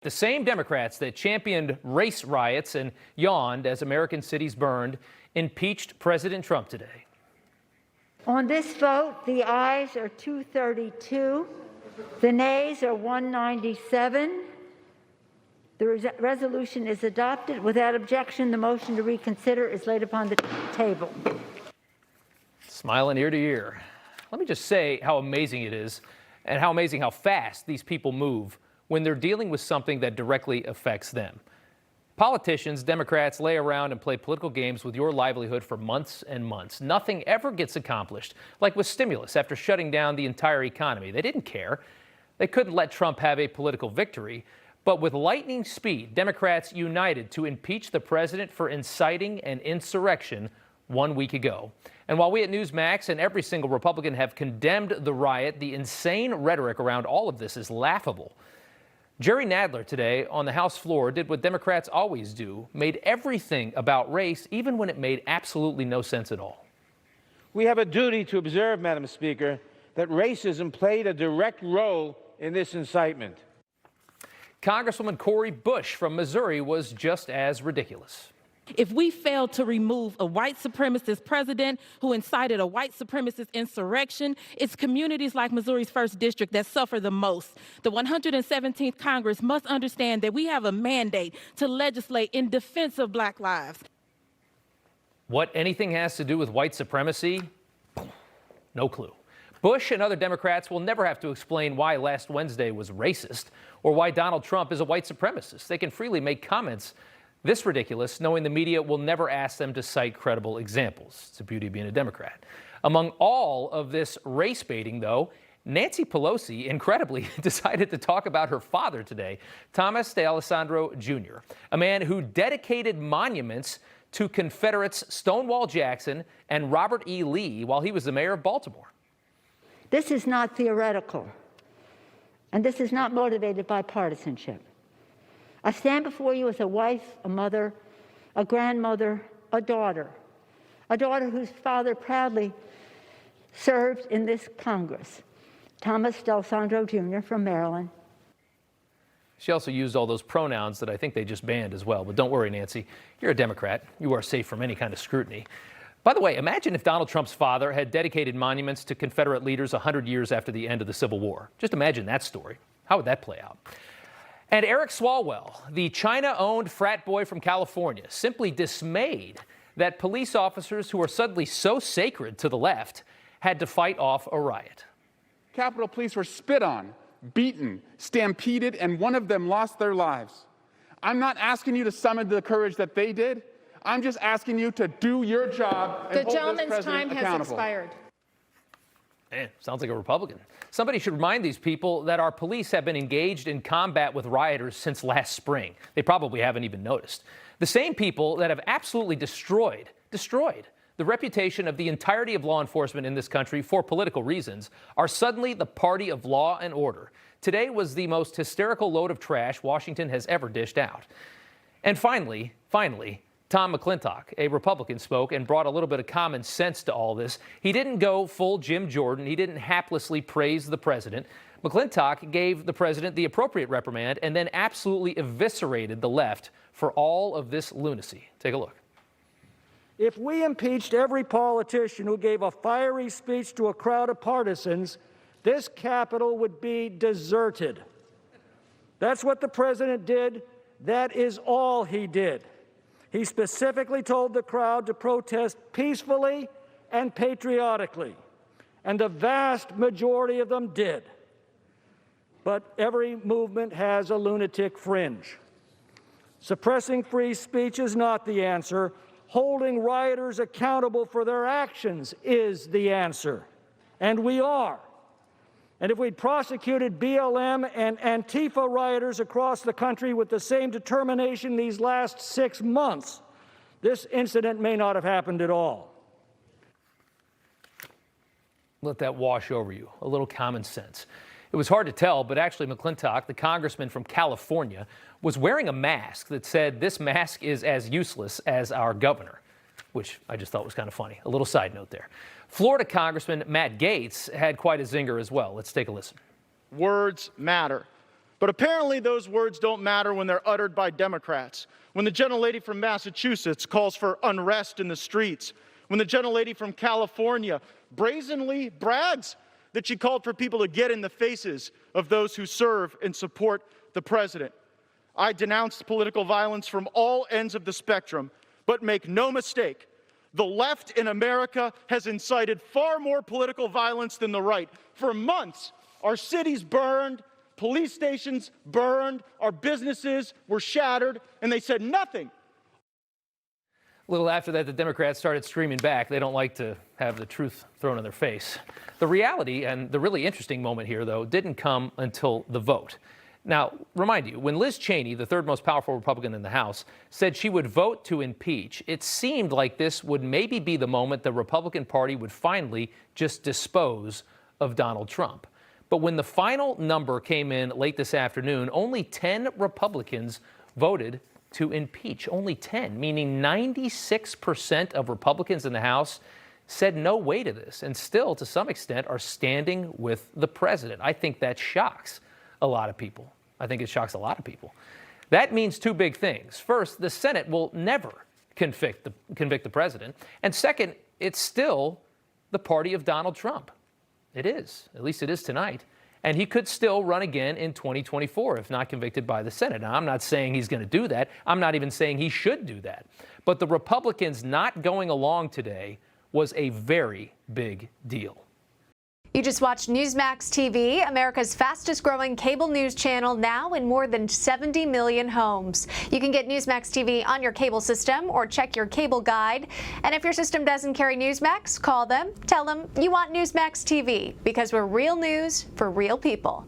The same Democrats that championed race riots and yawned as American cities burned impeached President Trump today. On this vote, the ayes are 232, the nays are 197. The resolution is adopted. Without objection, the motion to reconsider is laid upon the table. Smiling ear to ear. Let me just say how amazing it is and how amazing how fast these people move when they're dealing with something that directly affects them. Politicians, Democrats, lay around and play political games with your livelihood for months and months. Nothing ever gets accomplished, like with stimulus after shutting down the entire economy. They didn't care. They couldn't let Trump have a political victory. But with lightning speed, Democrats united to impeach the president for inciting an insurrection 1 week ago. And while we at Newsmax and every single Republican have condemned the riot, the insane rhetoric around all of this is laughable. Jerry Nadler today on the House floor did what Democrats always do, made everything about race, even when it made absolutely no sense at all. We have a duty to observe, Madam Speaker, that racism played a direct role in this incitement. Congresswoman Cori Bush from Missouri was just as ridiculous. If we fail to remove a white supremacist president who incited a white supremacist insurrection, it's communities like Missouri's 1st District that suffer the most. The 117th Congress must understand that we have a mandate to legislate in defense of Black lives. What anything has to do with white supremacy? No clue. Bush and other Democrats will never have to explain why last Wednesday was racist or why Donald Trump is a white supremacist. They can freely make comments this ridiculous, knowing the media will never ask them to cite credible examples. It's the beauty of being a Democrat. Among all of this race baiting, though, Nancy Pelosi, incredibly, decided to talk about her father today, Thomas D'Alessandro Jr., a man who dedicated monuments to Confederates Stonewall Jackson and Robert E. Lee while he was the mayor of Baltimore. This is not theoretical, and this is not motivated by partisanship. I stand before you as a wife, a mother, a grandmother, a daughter whose father proudly served in this Congress, Thomas D'Alessandro Jr. from Maryland. She also used all those pronouns that I think they just banned as well. But don't worry, Nancy, you're a Democrat. You are safe from any kind of scrutiny. By the way, imagine if Donald Trump's father had dedicated monuments to Confederate leaders 100 years after the end of the Civil War. Just imagine that story. How would that play out? And Eric Swalwell, the China-owned frat boy from California, simply dismayed that police officers who are suddenly so sacred to the left had to fight off a riot. Capitol Police were spit on, beaten, stampeded, and one of them lost their lives. I'm not asking you to summon the courage that they did. I'm just asking you to do your job and hold this president accountable. The gentleman's time has expired. Man, sounds like a Republican. Somebody should remind these people that our police have been engaged in combat with rioters since last spring. They probably haven't even noticed. The same people that have absolutely destroyed the reputation of the entirety of law enforcement in this country for political reasons are suddenly the party of law and order. Today was the most hysterical load of trash Washington has ever dished out. And finally, Tom McClintock, a Republican, spoke and brought a little bit of common sense to all this. He didn't go full Jim Jordan. He didn't haplessly praise the president. McClintock gave the president the appropriate reprimand and then absolutely eviscerated the left for all of this lunacy. Take a look. If we impeached every politician who gave a fiery speech to a crowd of partisans, this Capitol would be deserted. That's what the president did. That is all he did. He specifically told the crowd to protest peacefully and patriotically, and the vast majority of them did. But every movement has a lunatic fringe. Suppressing free speech is not the answer. Holding rioters accountable for their actions is the answer, and we are. And if we'd prosecuted BLM and Antifa rioters across the country with the same determination these last 6 months, this incident may not have happened at all. Let that wash over you. A little common sense. It was hard to tell, but actually McClintock, the congressman from California, was wearing a mask that said this mask is as useless as our governor, which I just thought was kind of funny. A little side note there. Florida Congressman Matt Gaetz had quite a zinger as well. Let's take a listen. Words matter. But apparently those words don't matter when they're uttered by Democrats. When the gentlelady from Massachusetts calls for unrest in the streets, when the gentlelady from California brazenly brags that she called for people to get in the faces of those who serve and support the president. I denounced political violence from all ends of the spectrum, but make no mistake, the left in America has incited far more political violence than the right. For months, our cities burned, police stations burned, our businesses were shattered, and they said nothing. A little after that, the Democrats started screaming back. They don't like to have the truth thrown in their face. The reality, and the really interesting moment here, though, didn't come until the vote. Now, remind you, when Liz Cheney, the third most powerful Republican in the House, said she would vote to impeach, it seemed like this would maybe be the moment the Republican Party would finally just dispose of Donald Trump. But when the final number came in late this afternoon, only 10 Republicans voted to impeach. Only 10, meaning 96% of Republicans in the House said no way to this, and still, to some extent, are standing with the president. I think that shocks a lot of people. I think it shocks a lot of people. That means two big things. First, the Senate will never convict the president. And second, it's still the party of Donald Trump. It is. At least it is tonight. And he could still run again in 2024 if not convicted by the Senate. Now, I'm not saying he's going to do that. I'm not even saying he should do that. But the Republicans not going along today was a very big deal. You just watched Newsmax TV, America's fastest growing cable news channel, now in more than 70 million homes. You can get Newsmax TV on your cable system or check your cable guide. And if your system doesn't carry Newsmax, call them, tell them you want Newsmax TV, because we're real news for real people.